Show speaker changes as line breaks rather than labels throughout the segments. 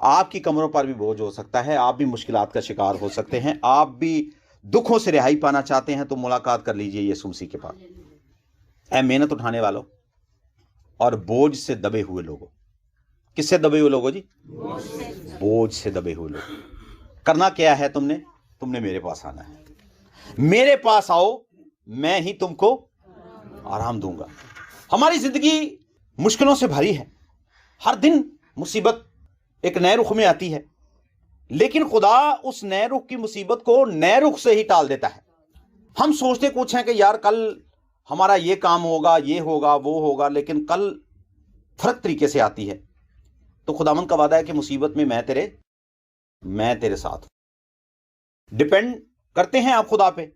آپ کی کمروں پر بھی بوجھ ہو سکتا ہے, آپ بھی مشکلات کا شکار ہو سکتے ہیں, آپ بھی دکھوں سے رہائی پانا چاہتے ہیں, تو ملاقات کر لیجئے یسوع مسیح کے پاس. اے محنت اٹھانے والوں اور بوجھ سے دبے ہوئے لوگوں. کس سے دبے ہوئے لوگوں جی؟ بوجھ سے دبے ہوئے لوگ. کرنا کیا ہے تم نے میرے پاس آنا ہے. میرے پاس آؤ, میں ہی تم کو آرام دوں گا. ہماری زندگی مشکلوں سے بھری ہے, ہر دن مصیبت ایک نئے رخ میں آتی ہے, لیکن خدا اس نئے رخ کی مصیبت کو نئے رخ سے ہی ٹال دیتا ہے. ہم سوچتے کچھ ہیں کہ یار کل ہمارا یہ کام ہوگا, یہ ہوگا, وہ ہوگا, لیکن کل فرق طریقے سے آتی ہے. تو خداوند کا وعدہ ہے کہ مصیبت میں میں تیرے ساتھ. ڈیپینڈ کرتے ہیں آپ خدا پہ,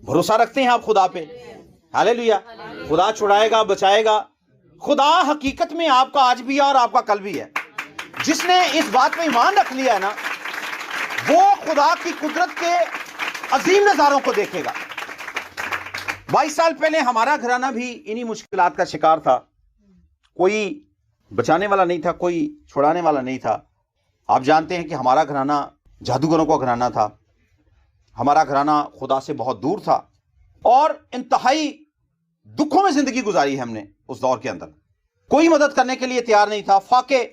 بھروسہ رکھتے ہیں آپ خدا پہ. ہاللیلویا. خدا چھڑائے گا, بچائے گا. خدا حقیقت میں آپ کا آج بھی ہے اور آپ کا کل بھی ہے. جس نے اس بات پہ ایمان رکھ لیا ہے نا, وہ خدا کی قدرت کے عظیم نظاروں کو دیکھے گا. 22 سال پہلے ہمارا گھرانہ بھی انہی مشکلات کا شکار تھا. کوئی بچانے والا نہیں تھا, کوئی چھڑانے والا نہیں تھا. آپ جانتے ہیں کہ ہمارا گھرانہ جادوگروں کا گھرانہ تھا. ہمارا گھرانہ خدا سے بہت دور تھا اور انتہائی دکھوں میں زندگی گزاری ہے ہم نے اس دور کے اندر. کوئی مدد کرنے کے لیے تیار نہیں تھا. فاقے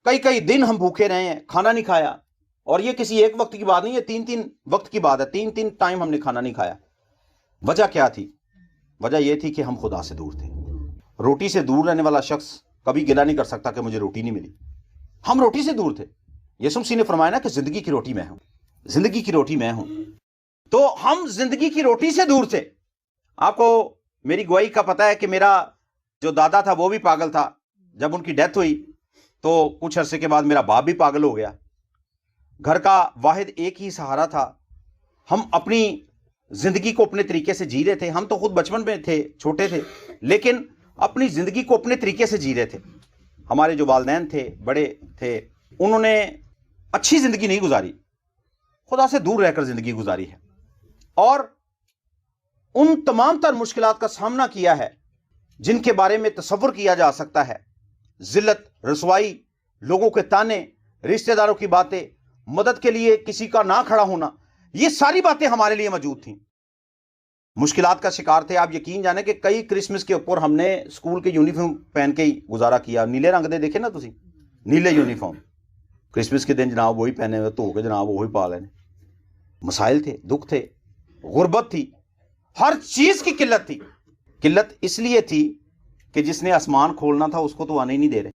کئی دن ہم بھوکے رہے ہیں, کھانا نہیں کھایا. اور یہ کسی ایک وقت کی بات نہیں ہے, 3 وقت کی بات ہے. 3 ٹائم ہم نے کھانا نہیں کھایا. وجہ کیا تھی؟ وجہ یہ تھی کہ ہم خدا سے دور تھے. روٹی سے دور رہنے والا شخص کبھی گلہ نہیں کر سکتا کہ مجھے روٹی نہیں ملی. ہم روٹی سے دور تھے. یسوع مسیح نے فرمایا نا کہ زندگی کی روٹی میں ہوں, زندگی کی روٹی میں ہوں. تو ہم زندگی کی روٹی سے دور تھے. آپ کو میری گواہی کا پتہ ہے کہ میرا جو دادا تھا وہ بھی پاگل تھا. جب ان کی ڈیتھ ہوئی تو کچھ عرصے کے بعد میرا باپ بھی پاگل ہو گیا. گھر کا واحد ایک ہی سہارا تھا. ہم اپنی زندگی کو اپنے طریقے سے جی رہے تھے. ہم تو خود بچپن میں تھے, چھوٹے تھے, لیکن اپنی زندگی کو اپنے طریقے سے جی رہے تھے. ہمارے جو والدین تھے, بڑے تھے, انہوں نے اچھی زندگی نہیں گزاری, خدا سے دور رہ کر زندگی گزاری ہے. اور ان تمام تر مشکلات کا سامنا کیا ہے جن کے بارے میں تصور کیا جا سکتا ہے. ذلت, رسوائی, لوگوں کے تانے, رشتہ داروں کی باتیں, مدد کے لیے کسی کا نہ کھڑا ہونا, یہ ساری باتیں ہمارے لیے موجود تھیں. مشکلات کا شکار تھے. آپ یقین جانے کہ کئی کرسمس کے اوپر ہم نے اسکول کے یونیفارم پہن کے ہی گزارا کیا. نیلے رنگ دے دیکھے نا تسی, نیلے یونیفارم. کرسمس کے دن جناب وہی پہنے ہوئے, تو کے جناب وہی پا لینے. مسائل تھے, دکھ تھے, غربت تھی, ہر چیز کی قلت تھی. قلت اس لیے تھی کہ جس نے آسمان کھولنا تھا اس کو تو آنے ہی نہیں دے رہے,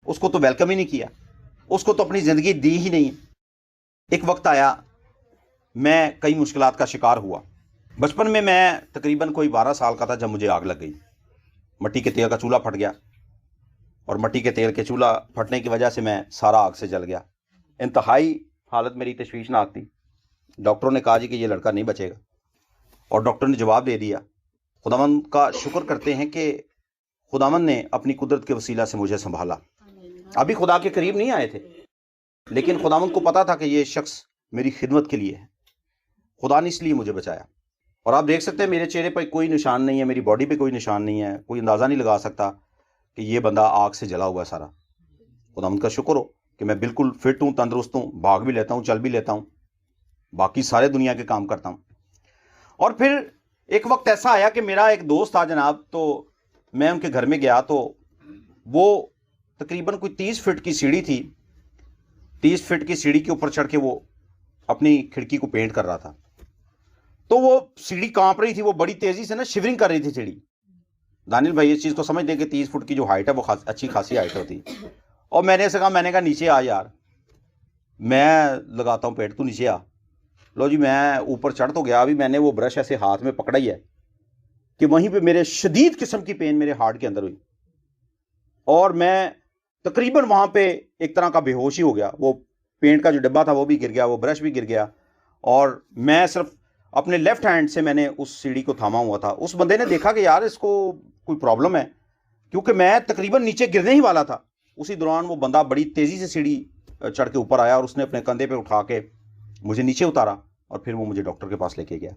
اس کو تو ویلکم ہی نہیں کیا, اس کو تو اپنی زندگی دی ہی نہیں. ایک وقت آیا, میں کئی مشکلات کا شکار ہوا. بچپن میں تقریباً کوئی 12 سال کا تھا جب مجھے آگ لگ گئی. مٹی کے تیل کا چولہا پھٹ گیا, اور مٹی کے تیل کے چولہا پھٹنے کی وجہ سے میں سارا آگ سے جل گیا. انتہائی حالت میری تشویشناک تھی. ڈاکٹروں نے کہا جی کہ یہ لڑکا نہیں بچے گا, اور ڈاکٹر نے جواب دے دیا. خداوند کا شکر کرتے ہیں کہ خداوند نے اپنی قدرت کے وسیلہ سے مجھے سنبھالا. ابھی خدا کے قریب نہیں آئے تھے, لیکن خداوند کو پتا تھا کہ یہ شخص میری خدمت کے لیے ہے. خدا نے اس لیے مجھے بچایا. اور آپ دیکھ سکتے ہیں میرے چہرے پر کوئی نشان نہیں ہے, میری باڈی پہ کوئی نشان نہیں ہے. کوئی اندازہ نہیں لگا سکتا کہ یہ بندہ آگ سے جلا ہوا ہے سارا. خداوند کا شکر ہو کہ میں بالکل فٹ ہوں, تندرست ہوں, بھاگ بھی لیتا ہوں, چل بھی لیتا ہوں, باقی سارے دنیا کے کام کرتا ہوں. اور پھر ایک وقت ایسا آیا کہ میرا ایک دوست تھا جناب, تو میں ان کے گھر میں گیا تو وہ تقریباً کوئی 30 فٹ کی سیڑھی تھی. 30 فٹ کی سیڑھی کے اوپر چڑھ کے وہ اپنی کھڑکی کو پینٹ کر رہا تھا. تو وہ سیڑھی کانپ رہی تھی, وہ بڑی تیزی سے نا شیورنگ کر رہی تھی سیڑھی. دانیل بھائی اس چیز کو سمجھ دیں کہ 30 فٹ کی جو ہائٹ ہے وہ اچھی خاصی ہائٹ ہوتی. اور میں نے اسے کہا, میں نے کہا نیچے آ یار, میں لگاتا ہوں پینٹ, تو نیچے آ. لو جی, میں اوپر چڑھ تو گیا. ابھی میں نے وہ برش ایسے ہاتھ میں پکڑا ہی ہے کہ وہیں پہ میرے شدید قسم کی پین میرے ہارٹ کے اندر ہوئی, اور میں تقریباً وہاں پہ ایک طرح کا بے ہوش ہی ہو گیا. وہ پینٹ کا جو ڈبہ تھا وہ بھی گر گیا, وہ برش بھی گر گیا, اور میں صرف اپنے لیفٹ ہینڈ سے میں نے اس سیڑھی کو تھاما ہوا تھا. اس بندے نے دیکھا کہ یار اس کو کوئی پرابلم ہے, کیونکہ میں تقریباً نیچے گرنے ہی والا تھا. اسی دوران وہ بندہ بڑی تیزی سے سیڑھی چڑھ کے اوپر آیا, اور اس نے اپنے کندھے پہ اٹھا کے مجھے نیچے اتارا, اور پھر وہ مجھے ڈاکٹر کے پاس لے کے گیا.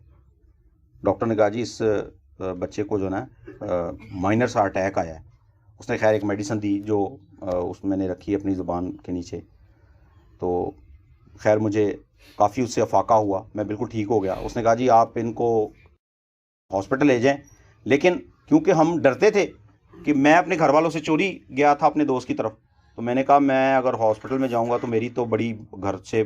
ڈاکٹر نے کہا جی اس بچے کو جو نا مائنر سا اٹیک آیا ہے, اس نے خیر ایک میڈیسن دی جو اس میں نے رکھی اپنی زبان کے نیچے، تو خیر مجھے کافی اس سے افاقہ ہوا، میں بالکل ٹھیک ہو گیا۔ اس نے کہا جی آپ ان کو ہاسپٹل لے جائیں، لیکن کیونکہ ہم ڈرتے تھے کہ میں اپنے گھر والوں سے چوری گیا تھا اپنے دوست کی طرف، تو میں نے کہا میں اگر ہاسپٹل میں جاؤں گا تو میری تو بڑی گھر سے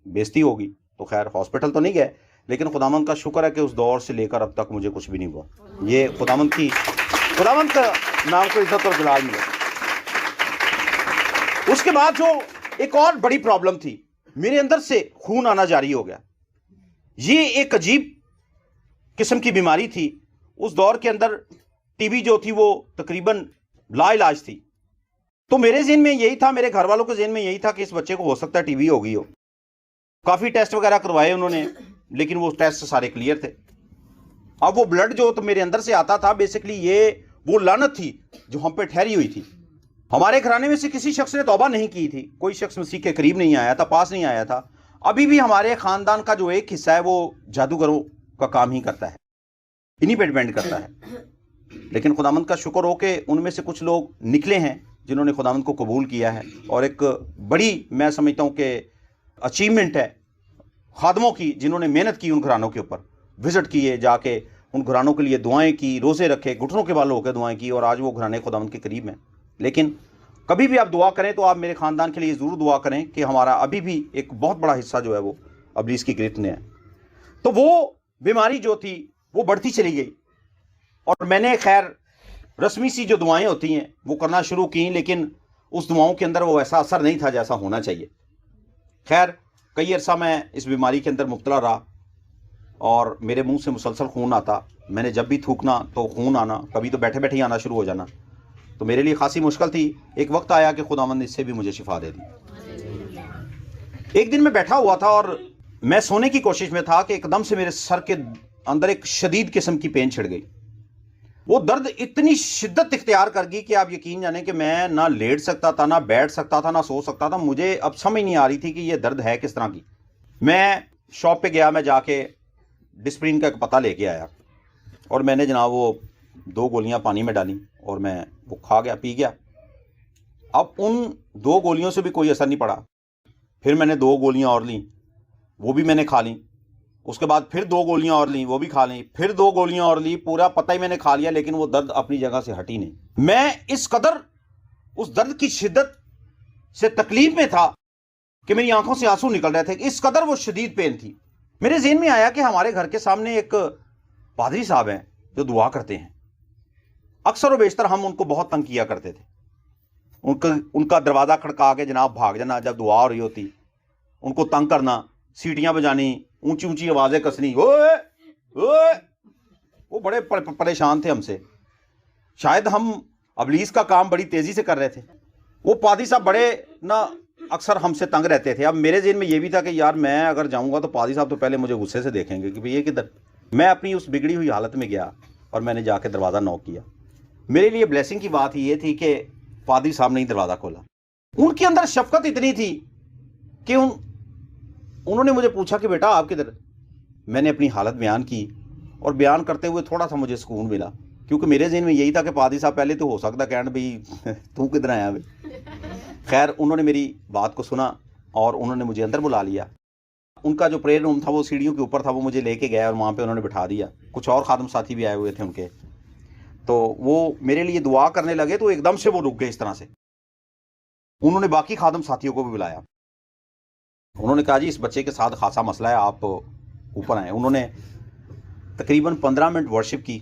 بےزتی ہوگی، تو خیر ہاسپٹل تو نہیں گئے، لیکن خداوند کا شکر ہے کہ اس دور سے لے کر اب تک مجھے کچھ بھی نہیں ہوا۔ یہ خداوند کا نام کو عزت اور جلال ملے۔ اس کے بعد جو ایک اور بڑی پرابلم تھی، میرے اندر سے خون آنا جاری ہو گیا۔ یہ ایک عجیب قسم کی بیماری تھی۔ اس دور کے اندر ٹی بی جو تھی وہ تقریباً لا علاج تھی، تو میرے ذہن میں یہی تھا، میرے گھر والوں کے ذہن میں یہی تھا کہ اس بچے کو ہو سکتا ہے ٹی بی ہو گئی ہو۔ کافی ٹیسٹ وغیرہ کروائے انہوں نے، لیکن وہ ٹیسٹ سارے کلیئر تھے۔ اب وہ بلڈ جو تو میرے اندر سے آتا تھا، بیسیکلی یہ وہ لعنت تھی جو ہم پہ ٹھہری ہوئی تھی۔ ہمارے گھرانے میں سے کسی شخص نے توبہ نہیں کی تھی، کوئی شخص مسیح کے قریب نہیں آیا تھا، پاس نہیں آیا تھا۔ ابھی بھی ہمارے خاندان کا جو ایک حصہ ہے وہ جادوگروں کا کام ہی کرتا ہے، انہی پہ ڈیپینڈ کرتا ہے۔ لیکن خداوند کا شکر ہو کہ ان میں سے کچھ لوگ نکلے ہیں جنہوں نے خداوند کو قبول کیا ہے، اور ایک بڑی میں سمجھتا ہوں کہ اچیومنٹ ہے خادموں کی جنہوں نے محنت کی ان گھرانوں کے اوپر، وزٹ کیے، جا کے ان گھرانوں کے لیے دعائیں کی، روزے رکھے، گھٹنوں کے بال ہو کے دعائیں کی، اور آج وہ گھرانے خداوند کے قریب ہیں۔ لیکن کبھی بھی آپ دعا کریں تو آپ میرے خاندان کے لیے ضرور دعا کریں کہ ہمارا ابھی بھی ایک بہت بڑا حصہ جو ہے وہ ابلیس کی گرفت میں ہے۔ تو وہ بیماری جو تھی وہ بڑھتی چلی گئی، اور میں نے خیر رسمی سی جو دعائیں ہوتی ہیں وہ کرنا شروع کی، لیکن اس دعاؤں کے اندر وہ ایسا اثر نہیں تھا جیسا ہونا چاہیے۔ خیر کئی عرصہ میں اس بیماری کے اندر مبتلا رہا، اور میرے منہ سے مسلسل خون آتا، میں نے جب بھی تھوکنا تو خون آنا، کبھی تو بیٹھے بیٹھے ہی آنا شروع ہو جانا، تو میرے لیے خاصی مشکل تھی۔ ایک وقت آیا کہ خداوند نے اس سے بھی مجھے شفا دے دی۔ ایک دن میں بیٹھا ہوا تھا اور میں سونے کی کوشش میں تھا کہ ایک دم سے میرے سر کے اندر ایک شدید قسم کی پین چھڑ گئی۔ وہ درد اتنی شدت اختیار کر گئی کہ آپ یقین جانیں کہ میں نہ لیٹ سکتا تھا، نہ بیٹھ سکتا تھا، نہ سو سکتا تھا۔ مجھے اب سمجھ نہیں آ رہی تھی کہ یہ درد ہے کس طرح کی۔ میں شاپ پہ گیا، میں جا کے ڈسپرین کا ایک پتہ لے کے آیا، اور میں نے جناب وہ 2 گولیاں پانی میں ڈالی اور میں وہ کھا گیا، پی گیا۔ اب ان 2 گولیوں سے بھی کوئی اثر نہیں پڑا۔ پھر میں نے 2 گولیاں اور لیں، وہ بھی میں نے کھا لیں۔ اس کے بعد پھر 2 گولیاں اور لیں، وہ بھی کھا لیں۔ پھر 2 گولیاں اور لیں، پورا پتہ ہی میں نے کھا لیا، لیکن وہ درد اپنی جگہ سے ہٹی نہیں۔ میں اس قدر اس درد کی شدت سے تکلیف میں تھا کہ میری آنکھوں سے آنسو نکل رہے تھے، اس قدر وہ شدید پین تھی۔ میرے ذہن میں آیا کہ ہمارے گھر کے سامنے ایک پادری صاحب ہیں جو دعا کرتے ہیں۔ اکثر و بیشتر ہم ان کو بہت تنگ کیا کرتے تھے، ان کا دروازہ کھڑکا کے جناب بھاگ جانا جب دعا ہو رہی ہوتی، ان کو تنگ کرنا، سیٹیاں بجانی، اونچی اونچی آوازیں کسنی، اوئے اوئے۔ وہ بڑے پریشان تھے ہم سے، شاید ہم ابلیس کا کام بڑی تیزی سے کر رہے تھے۔ وہ پادری صاحب بڑے نہ اکثر ہم سے تنگ رہتے تھے۔ اب میرے ذہن میں یہ بھی تھا کہ یار میں اگر جاؤں گا تو پادری صاحب تو پہلے مجھے غصے سے دیکھیں گے کہ بھئی یہ کدھر۔ میں اپنی اس بگڑی ہوئی حالت میں گیا اور میں نے جا کے دروازہ نوک کیا۔ میرے لیے بلیسنگ کی بات یہ تھی کہ پادری صاحب نے ہی دروازہ کھولا۔ ان کے اندر شفقت اتنی تھی کہ انہوں نے مجھے پوچھا کہ بیٹا آپ کدھر۔ میں نے اپنی حالت بیان کی، اور بیان کرتے ہوئے تھوڑا سا مجھے سکون ملا، کیونکہ میرے ذہن میں یہی تھا کہ پادری صاحب پہلے تو ہو سکتا کہنا بھئی تو کدھر آیا بھئی۔ خیر انہوں نے میری بات کو سنا اور انہوں نے مجھے اندر بلا لیا۔ ان کا جو پریئر روم تھا وہ سیڑھیوں کے اوپر تھا، وہ مجھے لے کے گیا اور وہاں پہ انہوں نے بٹھا دیا۔ کچھ اور خادم ساتھی بھی آئے ہوئے تھے ان کے، تو وہ میرے لیے دعا کرنے لگے تو ایک دم سے وہ رک گئے اس طرح سے۔ انہوں نے باقی خادم ساتھیوں کو بھی بلایا، انہوں نے کہا جی اس بچے کے ساتھ خاصا مسئلہ ہے، آپ اوپر آئیں۔ انہوں نے تقریباً 15 منٹ ورشپ کی۔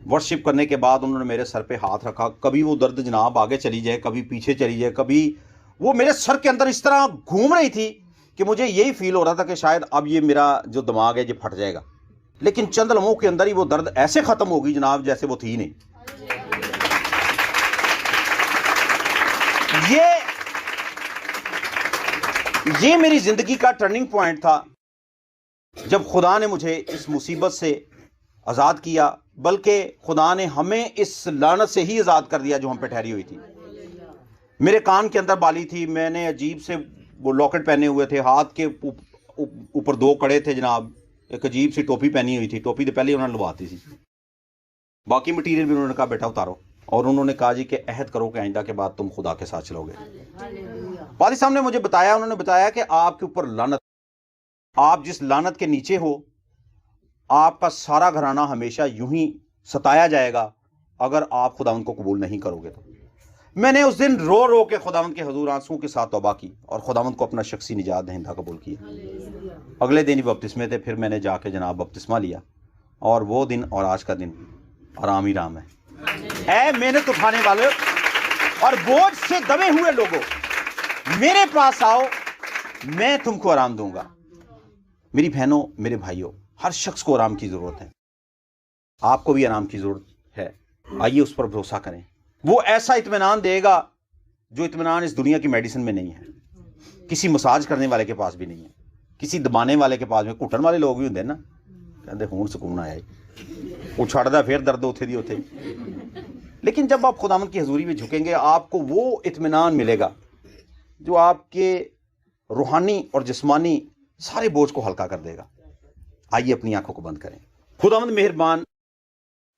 ورشپ کرنے کے بعد انہوں نے میرے سر پہ ہاتھ رکھا، کبھی وہ درد جناب آگے چلی جائے، کبھی پیچھے چلی جائے، کبھی وہ میرے سر کے اندر اس طرح گھوم رہی تھی کہ مجھے یہی فیل ہو رہا تھا کہ شاید اب یہ میرا جو دماغ ہے یہ پھٹ جائے گا۔ لیکن چند لمحوں کے اندر ہی وہ درد ایسے ختم ہو گئی جناب جیسے وہ تھی نہیں۔ یہ میری زندگی کا ٹرننگ پوائنٹ تھا جب خدا نے مجھے اس مصیبت سے آزاد کیا، بلکہ خدا نے ہمیں اس لعنت سے ہی آزاد کر دیا جو ہم پہ ٹھہری ہوئی تھی۔ میرے کان کے اندر بالی تھی، میں نے عجیب سے وہ لاکٹ پہنے ہوئے تھے، ہاتھ کے اوپر 2 کڑے تھے جناب، ایک عجیب سی ٹوپی پہنی ہوئی تھی، ٹوپی تو پہلے ہی انہوں نے لگواتی تھی، باقی مٹیریل بھی انہوں نے کہا بیٹا اتارو۔ اور انہوں نے کہا جی کہ عہد کرو کہ آئندہ کے بعد تم خدا کے ساتھ چلو گے. پادری صاحب نے مجھے بتایا، انہوں نے بتایا کہ آپ کے اوپر لعنت، آپ جس لعنت کے نیچے ہو، آپ کا سارا گھرانہ ہمیشہ یوں ہی ستایا جائے گا اگر آپ خداوند کو قبول نہیں کرو گے. تو میں نے اس دن رو رو کے خداوند کے حضور آنسوں کے ساتھ توبہ کی اور خداوند کو اپنا شخصی نجات دہندہ قبول کیا. اگلے دن ہی بپتسمے تھے، پھر میں نے جا کے جناب بپتسمہ لیا، اور وہ دن اور آج کا دن آرام ہی رام ہے. اے محنت اٹھانے والے اور بوجھ سے دبے ہوئے لوگوں، میرے پاس آؤ، میں تم کو آرام دوں گا. میری بہنوں، میرے بھائیوں، ہر شخص کو آرام کی ضرورت ہے. آپ کو بھی آرام کی ضرورت ہے. آئیے اس پر بھروسہ کریں. وہ ایسا اطمینان دے گا جو اطمینان اس دنیا کی میڈیسن میں نہیں ہے، کسی مساج کرنے والے کے پاس بھی نہیں ہے، کسی دبانے والے کے پاس بھی. کٹن والے لوگ بھی ہوندے نا، کہتے ہون سکون آیا وہ چھڑدا پھر درد ہوتے دی ہوتے. لیکن جب آپ خداوند کی حضوری میں جھکیں گے، آپ کو وہ اطمینان ملے گا جو آپ کے روحانی اور جسمانی سارے بوجھ کو ہلکا کر دے گا. آئیے اپنی آنکھوں کو بند کریں. خداوند مہربان،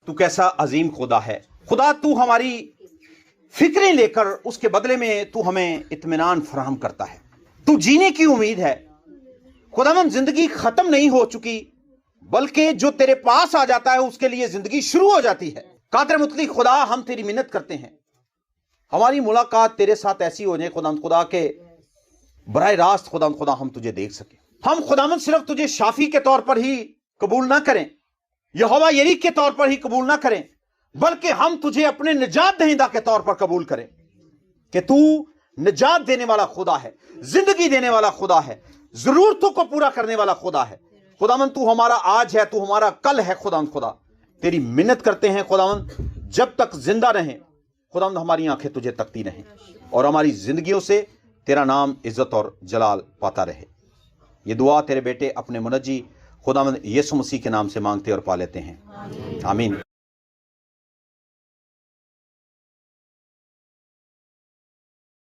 تو کیسا عظیم خدا ہے. خدا تو ہماری فکریں لے کر اس کے بدلے میں تو ہمیں اطمینان فراہم کرتا ہے. تو جینے کی امید ہے. خداوند زندگی ختم نہیں ہو چکی، بلکہ جو تیرے پاس آ جاتا ہے اس کے لیے زندگی شروع ہو جاتی ہے. قادر مطلق خدا، ہم تیری منت کرتے ہیں ہماری ملاقات تیرے ساتھ ایسی ہو جائے خداوند خدا کے براہ راست خداوند خدا ہم تجھے دیکھ سکیں. ہم خداوند صرف تجھے شافی کے طور پر ہی قبول نہ کریں، یہوہ یری کے طور پر ہی قبول نہ کریں، بلکہ ہم تجھے اپنے نجات دہندہ کے طور پر قبول کریں کہ تو نجات دینے والا خدا ہے، زندگی دینے والا خدا ہے، ضرورتوں کو پورا کرنے والا خدا ہے. خداوند تو ہمارا آج ہے، تو ہمارا کل ہے. خداوند خدا تیری منت کرتے ہیں خداوند، جب تک زندہ رہیں خداوند ہماری آنکھیں تجھے تکتی رہیں اور ہماری زندگیوں سے تیرا نام عزت اور جلال پاتا رہے. یہ دعا تیرے بیٹے اپنے منجی خداوند یسوع مسیح کے نام سے مانگتے اور پا لیتے ہیں، آمین.